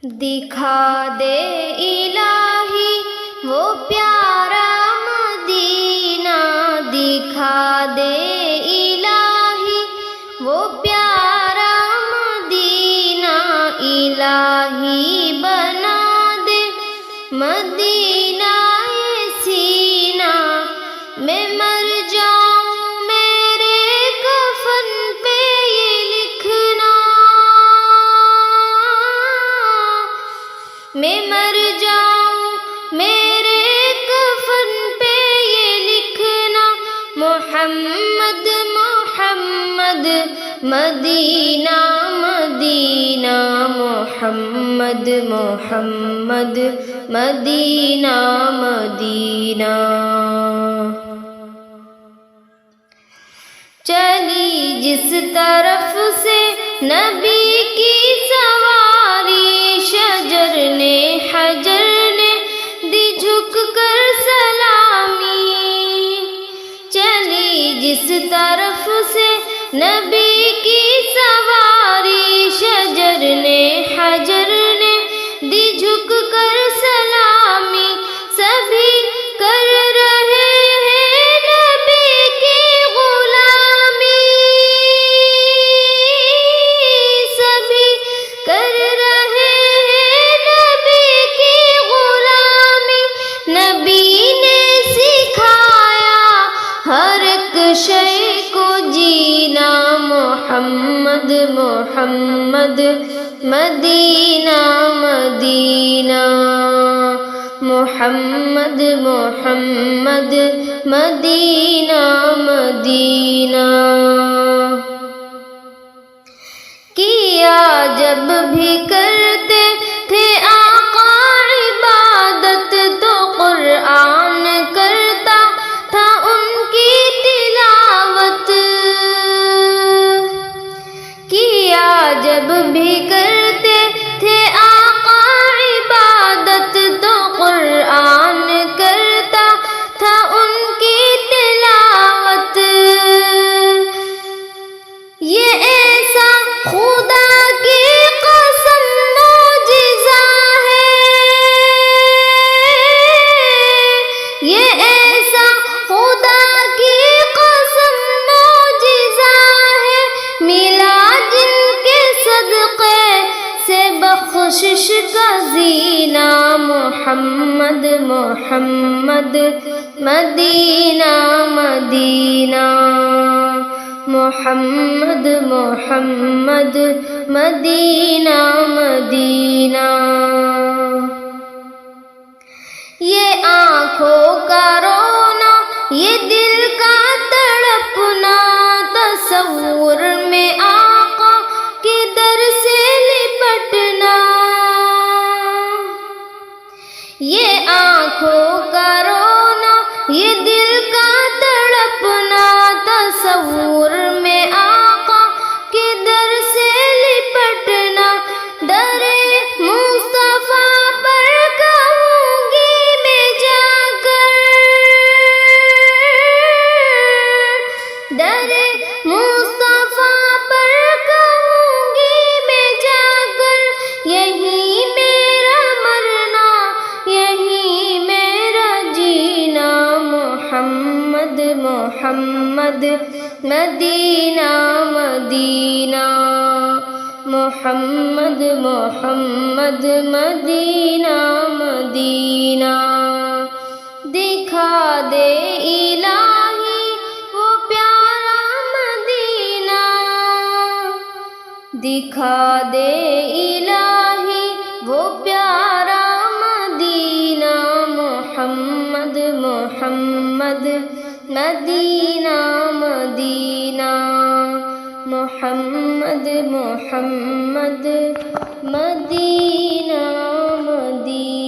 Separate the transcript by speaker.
Speaker 1: دکھا دے الہی وہ پیارا مدینہ، دکھا دے الہی وہ پیارا مدینہ، الہی بنا دے مدینہ سینہ، میں مر جاؤں میرے کفن پہ یہ لکھنا، میں مر جاؤں میرے کفن پہ یہ لکھنا، محمد محمد مدینہ مدینہ، محمد محمد مدینہ مدینہ۔ چلی جس طرف سے نبی کی سواری، شجر نے حجر نے دی جھک کر سلامی، چلی جس طرف سے نبی کی سواری، شجر نے حجر نے دی جھک کر سلامی، سبھی کر رہے ہیں نبی کی غلامی، سبھی کر رہے ہیں نبی کی غلامی، نبی نے سکھایا ہر ایک شے کو جینا، محمد محمد مدینہ مدینہ، محمد محمد مدینہ مدینہ۔ کیا جب بھی کرتے تھے آقا عبادت، تو قرآن کرتا تھا ان کی تلاوت، کیا جب بھی کرتے تھے آقا عبادت، تو قرآن کرتا تھا ان کی تلاوت، یہ ایسا خدا کی قسم معجزہ ہے، یہ ایسا خدا کی قسم معجزہ ہے، ملا جن کے صدقے سے بخشش کا زینہ، محمد محمد مدینہ مدینہ، محمد محمد مدینہ مدینہ۔ یہ آنکھوں کا رونا، یہ دل کا تڑپنا، تصور میں آقا کے در سے لپٹنا، یہ آنکھوں کا رونا، یہ دل کا تڑپنا، تصور میں آقا کے در سے لپٹنا، در مصطفیٰ پر کہوں گی میں جا کر، در مصطفیٰ پر کہوں گی میں جا کر، یہی میرا مرنا یہی میرا جینا، محمد محمد مدینہ مدینہ، محمد محمد مدینہ مدینہ۔ دکھا دے الہی وہ پیارا مدینہ، دکھا دے الہی وہ پیارا مدینہ، محمد محمد مدینہ مدینہ، محمد محمد مدینہ مدینہ۔